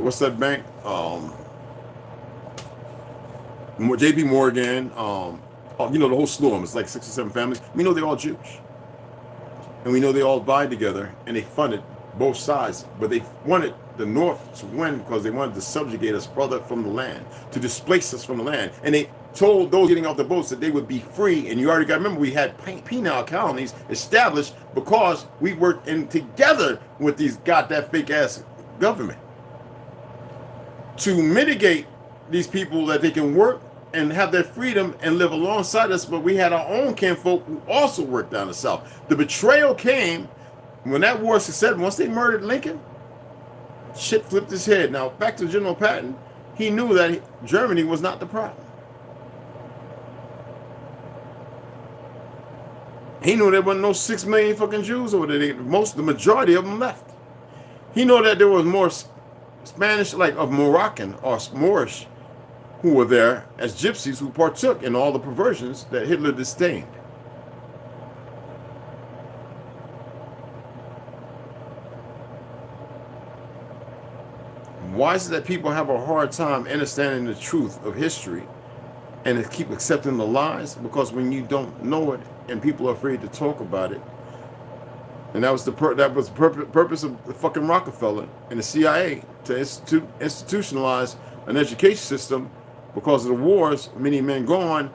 what's that bank? JP Morgan, you know, the whole slew of them. It's like 6 or 7 families. We know they're all Jewish. And we know they all vied together and they funded both sides. But they wanted the North to win because they wanted to subjugate us further from the land, to displace us from the land. And they told those getting off the boats that they would be free. And you already got to remember, we had penal colonies established because we worked in together with these goddamn fake ass government to mitigate these people that they can work and have their freedom and live alongside us. But we had our own kinfolk who also worked down the South. The betrayal came when that war succeeded. Once they murdered Lincoln, shit flipped his head. Now back to General Patton, he knew that Germany was not the problem. He knew there wasn't no 6 million fucking Jews over there. The majority of them left. He knew that there was more Spanish, like of Moroccan or Moorish, who were there as gypsies who partook in all the perversions that Hitler disdained. Why is it that people have a hard time understanding the truth of history and keep accepting the lies? Because when you don't know it and people are afraid to talk about it, and that was the purpose of the fucking Rockefeller and the CIA to institutionalize an education system because of the wars, many men gone,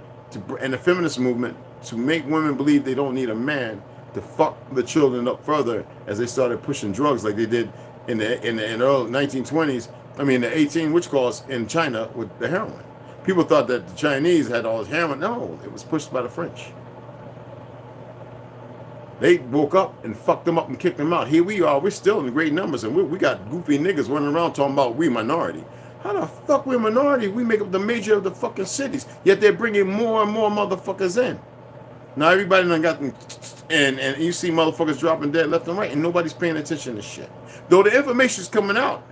and the feminist movement to make women believe they don't need a man to fuck the children up further as they started pushing drugs like they did in the early 1920s. I mean, the 18 witch calls in China with the heroin. People thought that the Chinese had all this heroin. No, it was pushed by the French. They woke up and fucked them up and kicked them out. Here we are, we're still in great numbers, and we got goofy niggas running around talking about we minority. How the fuck we're minority? We make up the major of the fucking cities, yet they're bringing more and more motherfuckers in. Now everybody done got them, and you see motherfuckers dropping dead left and right, and nobody's paying attention to shit. Though the information's coming out,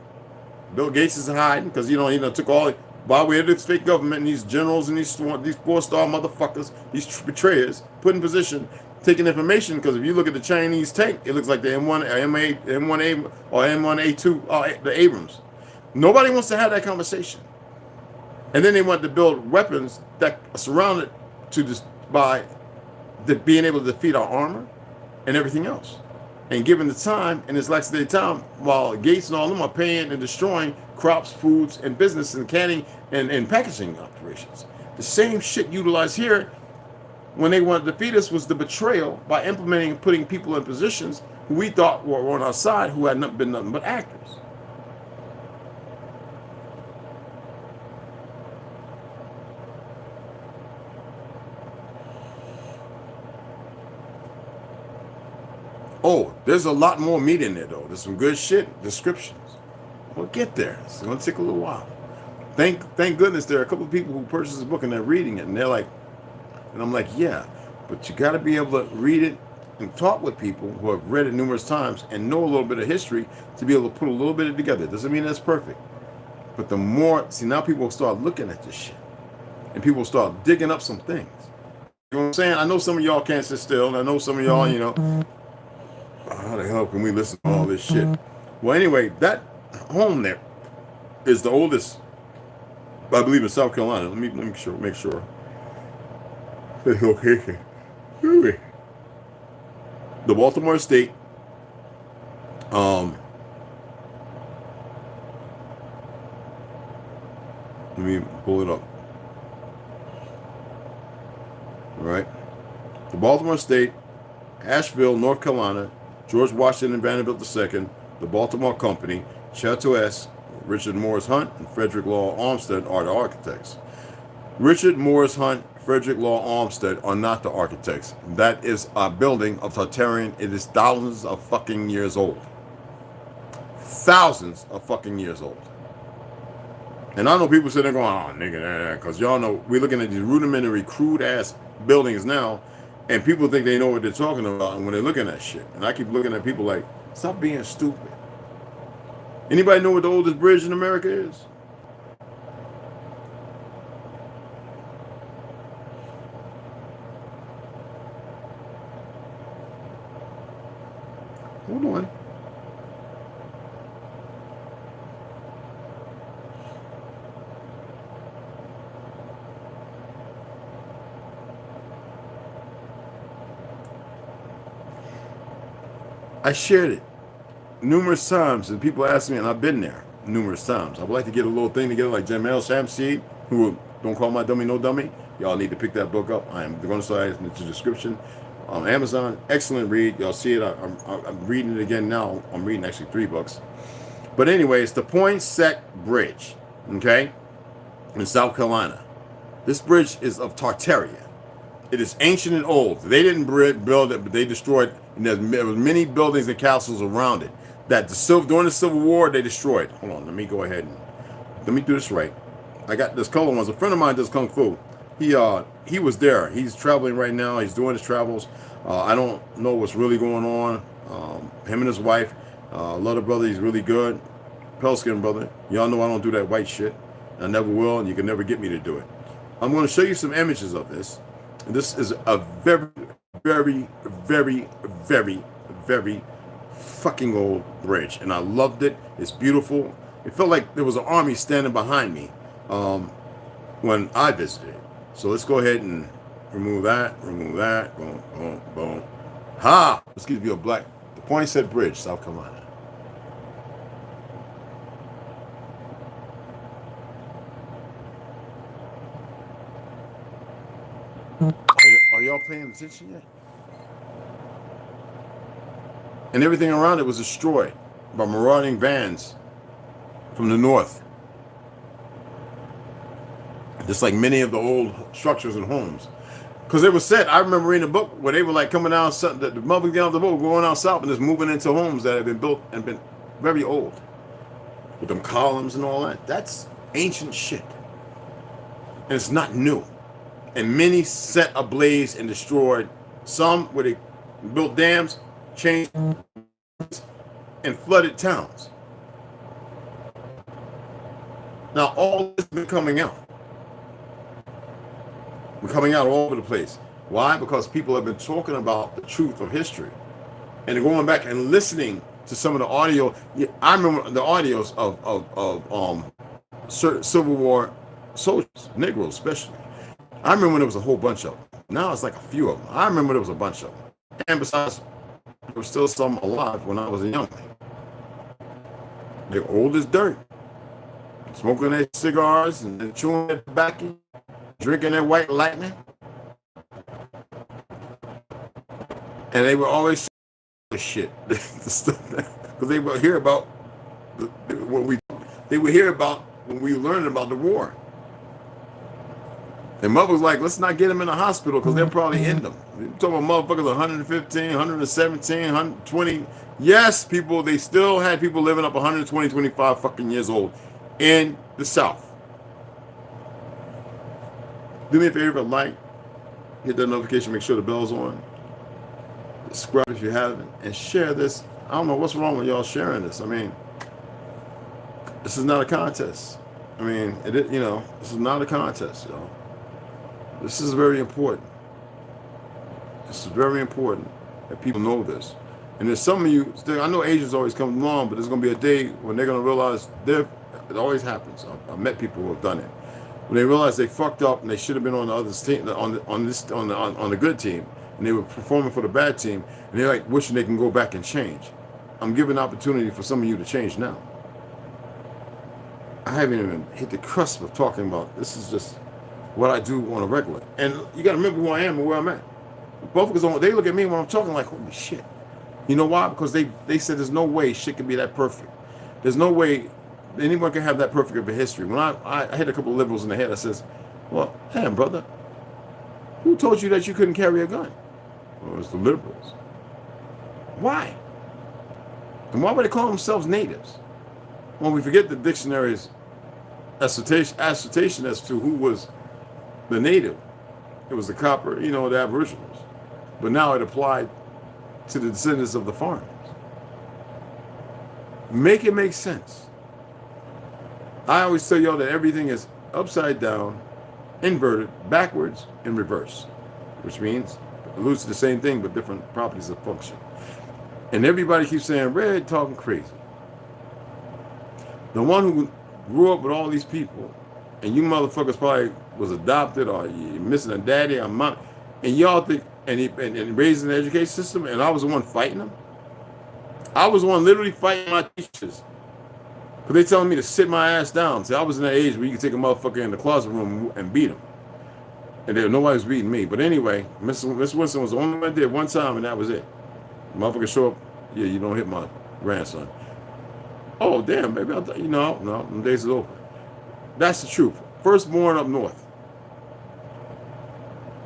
Bill Gates is hiding because he done took all by way of this fake government and these generals and these four-star motherfuckers, these betrayers, put in position, taking information. Because if you look at the Chinese tank, it looks like the M1, M1A, or M1A2, the Abrams. Nobody wants to have that conversation. And then they want to build weapons that are surrounded to this by being able to defeat our armor and everything else. And given the time, and it's like the time, while Gates and all them are paying and destroying crops, foods, and business and canning and packaging operations. The same shit utilized here when they wanted to defeat us was the betrayal by implementing, putting people in positions who we thought were on our side, who had not been nothing but actors. Oh, there's a lot more meat in there, though. There's some good shit, descriptions. We'll get there. It's going to take a little while. Thank goodness there are a couple of people who purchased the book and they're reading it. And they're like, and I'm like, yeah, but you got to be able to read it and talk with people who have read it numerous times and know a little bit of history to be able to put a little bit of it together. Doesn't mean that's perfect. But the more, see, now people start looking at this shit. And people start digging up some things. You know what I'm saying? I know some of y'all can't sit still. And I know some of y'all, you know, how the hell can we listen to all this shit? Well, anyway, that home there is the oldest, I believe, in South Carolina. Let me make sure. The location. The Baltimore State. Let me pull it up. All right. The Baltimore State, Asheville, North Carolina, George Washington Vanderbilt II, the Baltimore Company, Chateau S, Richard Morris Hunt, and Frederick Law Olmsted are the architects. Richard Morris Hunt, Frederick Law Olmsted are not the architects. That is a building of Tartarian. It is thousands of fucking years old. Thousands of fucking years old. And I know people sitting there going, oh, nigga, because y'all know we're looking at these rudimentary, crude-ass buildings now, and people think they know what they're talking about when they're looking at shit. And I keep looking at people like, stop being stupid. Anybody know what the oldest bridge in America is? Hold on. I shared it numerous times, and people ask me, and I've been there numerous times. I would like to get a little thing together like Jamel Shamseed, who don't call my dummy no dummy. Y'all need to pick that book up. I am going to slide it in the description on Amazon. Excellent read. Y'all see it. I'm reading it again now. I'm reading actually 3 books. But anyway, it's the Poinsett Bridge, okay, in South Carolina. This bridge is of Tartaria. It is ancient and old. They didn't build it, but they destroyed it. And there was many buildings and castles around it that during the Civil War they destroyed. Hold on, let me go ahead and let me do this right. I got this color ones. A friend of mine does kung fu. He was there. He's traveling right now. He's doing his travels. I don't know what's really going on. Him and his wife. Love the brother. He's really good. Pale skin brother. Y'all know I don't do that white shit. I never will, and you can never get me to do it. I'm going to show you some images of this. And this is a very, very, very, very, very fucking old bridge. And I loved it. It's beautiful. It felt like there was an army standing behind me when I visited. So let's go ahead and remove that. Boom, boom, boom. Ha! Let's give you the Poinsett Bridge, South Carolina. Are y'all paying attention yet? And everything around it was destroyed by marauding bands from the north. Just like many of the old structures and homes. Because it was said, I remember reading a book where they were like coming down, the mothers get off the boat, going out south and just moving into homes that had been built and been very old. With them columns and all that. That's ancient shit. And it's not new. And many set ablaze and destroyed. Some where they built dams, changed, and flooded towns. Now, all this has been coming out. We're coming out all over the place. Why? Because people have been talking about the truth of history. And they're going back and listening to some of the audio. Yeah, I remember the audios of Civil War soldiers, Negroes especially. I remember when there was a whole bunch of them. Now it's like a few of them. I remember there was a bunch of them. And besides, there was still some alive when I was a young man. They're old as dirt. Smoking their cigars and chewing their tobacco, drinking their white lightning. And they were always saying shit. Because they would hear about they would hear about when we learned about the war. And mother was like, let's not get them in the hospital because they'll probably end them. You're talking about motherfuckers 115, 117, 120. Yes, people, they still had people living up 120, 25 fucking years old in the South. Do me a favor, like, hit that notification, make sure the bell's on. Subscribe if you haven't, and share this. I don't know what's wrong with y'all sharing this. I mean, this is not a contest. I mean, this is not a contest, y'all. This is very important. This is very important that people know this. And there's some of you, I know Asians always come along, but there's going to be a day when they're going to realize it always happens. I've met people who have done it. When they realize they fucked up and they should have been on the other team, on the good team, and they were performing for the bad team, and they're like wishing they can go back and change. I'm giving an opportunity for some of you to change now. I haven't even hit the cusp of talking about this. Is just what I do on a regular. And you got to remember who I am and where I'm at. Both because they look at me when I'm talking like, holy shit. You know why? Because they said there's no way shit can be that perfect. There's no way anyone can have that perfect of a history. When I hit a couple of liberals in the head, I says, well, damn, brother, who told you that you couldn't carry a gun? Well, it's the liberals. Why? And why would they call themselves natives? Well, we forget the dictionary's assertion as to who was the native. It was the copper, the aboriginals. But now it applied to the descendants of the foreigners. Make it make sense. I always tell y'all that everything is upside down, inverted, backwards, and reverse, which means it alludes to the same thing but different properties of function. And everybody keeps saying, Red talking crazy. The one who grew up with all these people, and you motherfuckers probably was adopted or you're missing a daddy or mom, and y'all think, and raised in the education system, and I was the one fighting them. I was the one literally fighting my teachers. Because they telling me to sit my ass down. See, I was in that age where you could take a motherfucker in the closet room and beat him. And nobody was beating me. But anyway, Miss Winston was the only one I did one time, and that was it. Motherfucker show up, yeah, you don't hit my grandson. Oh, damn, baby. No, them days is over. That's the truth. Firstborn up north.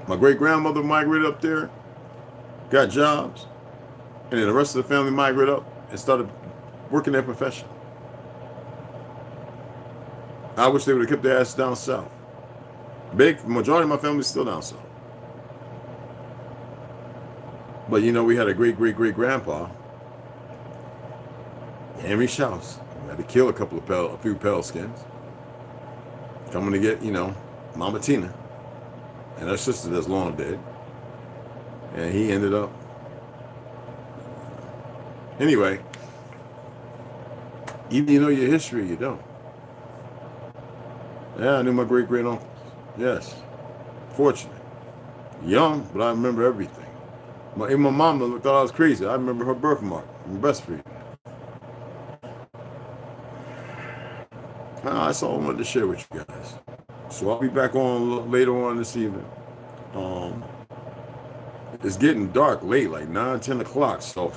My great-grandmother migrated up there, got jobs, and then the rest of the family migrated up and started working their profession. I wish they would have kept their ass down south. Majority of my family is still down south. But we had a great-great-great-grandpa, Henry Shouse. We had to kill a few pale skins. Coming to get, Mama Tina and her sister that's long dead. And he ended up. Anyway, either you know your history or you don't. Yeah, I knew my great-great-uncles. Yes. Fortunate. Young, but I remember everything. My mama thought I was crazy. I remember her birthmark, breastfeeding. That's all I wanted to share with you guys. So I'll be back on later on this evening. It's getting dark late, like 9, 10 o'clock. So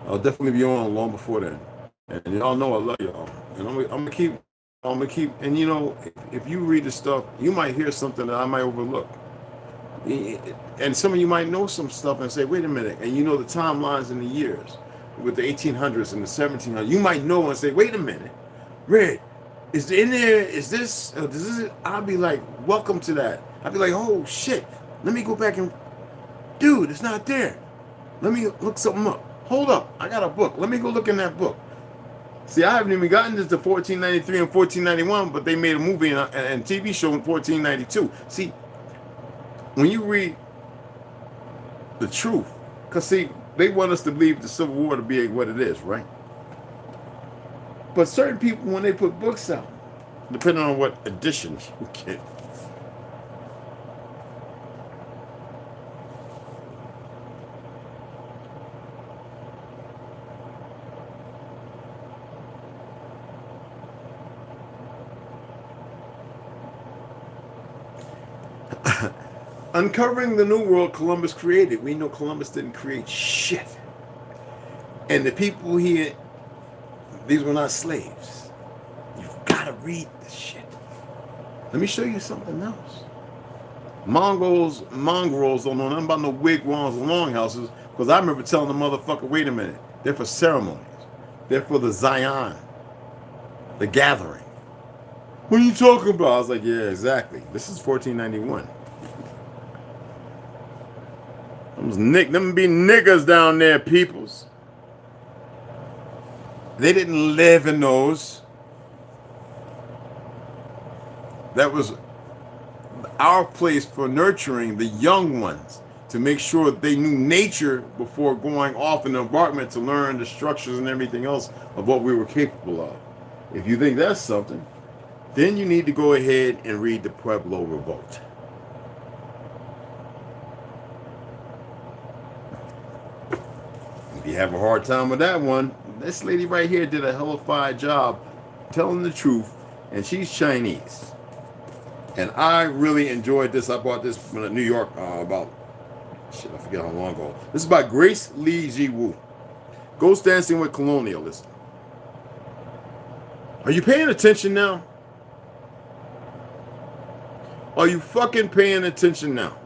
I'll definitely be on long before then. And y'all know I love y'all. And I'm gonna keep. And if you read the stuff, you might hear something that I might overlook. And some of you might know some stuff and say, wait a minute. And the timelines in the years with the 1800s and the 1700s. You might know and say, wait a minute. Red, is in there, is this, I'll be like, welcome to that. I'll be like, oh shit, let me go back and, dude, it's not there. Let me look something up. Hold up, I got a book. Let me go look in that book. See, I haven't even gotten into 1493 and 1491, but they made a movie and TV show in 1492. See, when you read the truth, because see, they want us to believe the Civil War to be what it is, right? But certain people, when they put books out, depending on what editions you get, uncovering the new world Columbus created. We know Columbus didn't create shit. And the people here, these were not slaves. You've got to read this shit. Let me show you something else. Mongrels don't know nothing about no wigwams and longhouses, because I remember telling the motherfucker, wait a minute, they're for ceremonies. They're for the Zion, the gathering. What are you talking about? I was like, yeah, exactly. This is 1491. Them be niggas down there, peoples. They didn't live in those. That was our place for nurturing the young ones, to make sure they knew nature before going off in the embarkment to learn the structures and everything else of what we were capable of. If you think that's something, then you need to go ahead and read the Pueblo Revolt. If you have a hard time with that one, this lady right here did a hellified job telling the truth, and she's Chinese. And I really enjoyed this. I bought this from New York about, I forget how long ago. This is by Grace Lee Ji Woo. Ghost Dancing with Colonialism. Are you paying attention now? Are you fucking paying attention now?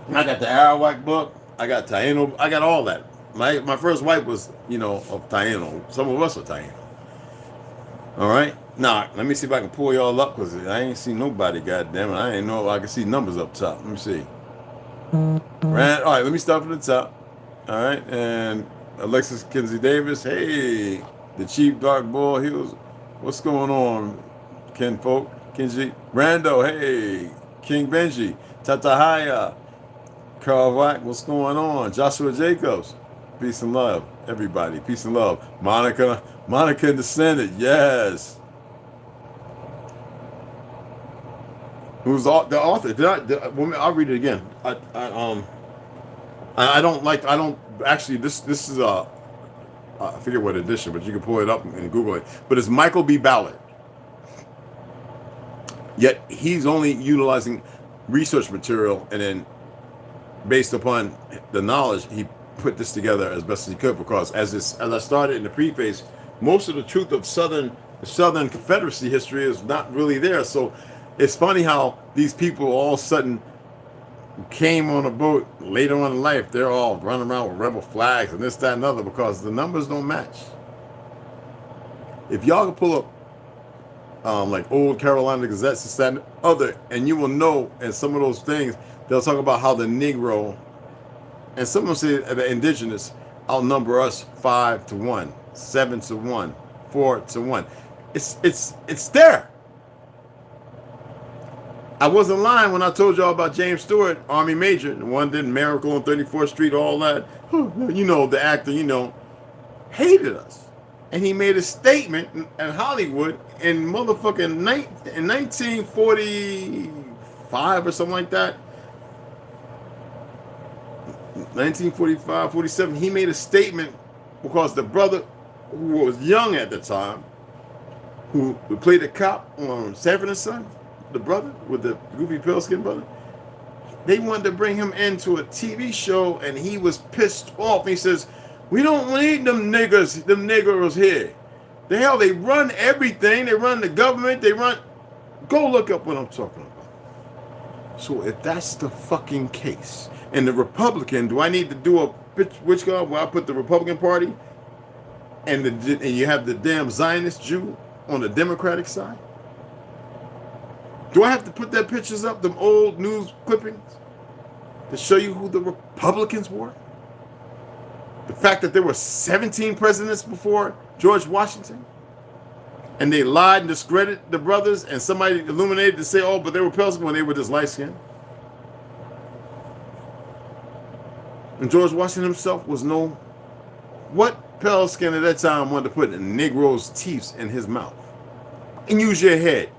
I got the Arawak book. I got Taino. I got all that. My first wife was, of Taino. Some of us are Taino. All right. Now, let me see if I can pull y'all up, because I ain't seen nobody, goddammit. I ain't know if I can see numbers up top. Let me see. All right, let me start from the top. All right. And Alexis Kinsey Davis. Hey, the Chief Dark Bull Hills. What's going on, Ken Folk? Kenji. Rando. Hey, King Benji. Tatahaya. Carl Wack, what's going on? Joshua Jacobs, peace and love, everybody, peace and love. Monica Descendant, yes. Who's the author? I'll read it again. This is I forget what edition, but you can pull it up and Google it. But it's Michael B. Ballard. Yet he's only utilizing research material, and then based upon the knowledge, he put this together as best as he could, because as I started in the preface, most of the truth of the Southern Confederacy history is not really there. So it's funny how these people all of a sudden came on a boat later on in life. They're all running around with rebel flags and this, that, and other, because the numbers don't match. If y'all can pull up like old Carolina Gazettes, this, that, and other, and you will know in some of those things, they'll talk about how the Negro, and some of them say the indigenous, outnumber us 5-1, 7-1, 4-1. It's there. I wasn't lying when I told y'all about James Stewart, Army Major, the one did Miracle on 34th Street, all that. The actor, hated us. And he made a statement in Hollywood in motherfucking 1945 or something like that. 1945, 47, he made a statement because the brother who was young at the time, who played the cop on Sanford and Son, the brother with the goofy pale skin brother, they wanted to bring him into a TV show, and he was pissed off. He says, "We don't need them Negroes here. The hell, they run everything. They run the government. Go look up what I'm talking about." So if that's the fucking case, and the Republican, do I need to do a which guy where I put the Republican Party and you have the damn Zionist Jew on the Democratic side? Do I have to put their pictures up, them old news clippings? to show you who the Republicans were? The fact that there were 17 presidents before George Washington, and they lied and discredited the brothers, and somebody illuminated to say, oh, but they were Republicans when they were just light-skinned. And George Washington himself was no... What pale skin at that time wanted to put a Negro's teeth in his mouth? And use your head.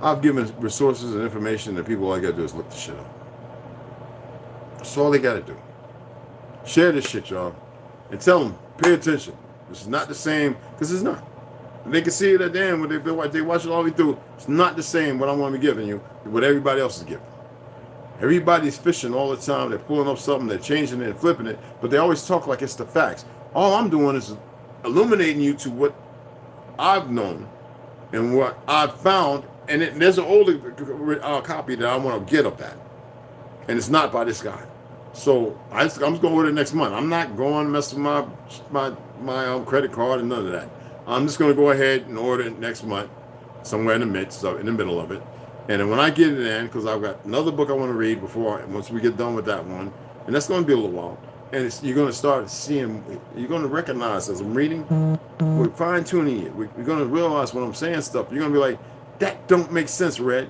I've given resources and information that people, all I gotta do is look the shit up. That's all they gotta do. Share this shit, y'all. And tell them, pay attention. This is not the same, because it's not. They can see it at the end when they watch it all the way through. It's not the same what I'm going to be giving you, what everybody else is giving. Everybody's fishing all the time. They're pulling up something, they're changing it and flipping it, but they always talk like it's the facts. All I'm doing is illuminating you to what I've known and what I've found. And there's an older copy that I want to get of that. And it's not by this guy. So I'm just going with it next month. I'm not going to mess with my credit card and none of that. I'm just going to go ahead and order it next month, somewhere in the middle of it. And then when I get it in, because I've got another book I want to read once we get done with that one, and that's going to be a little while. And you're going to start seeing, you're going to recognize as I'm reading, we're fine-tuning it. We're going to realize when I'm saying stuff, you're going to be like, that don't make sense, Red.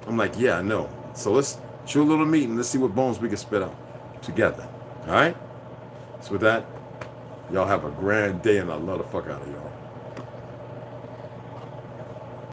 I'm like, yeah, I know. So let's shoot a little meeting. Let's see what bones we can spit out together. All right? So with that, y'all have a grand day, and I love the fuck out of y'all.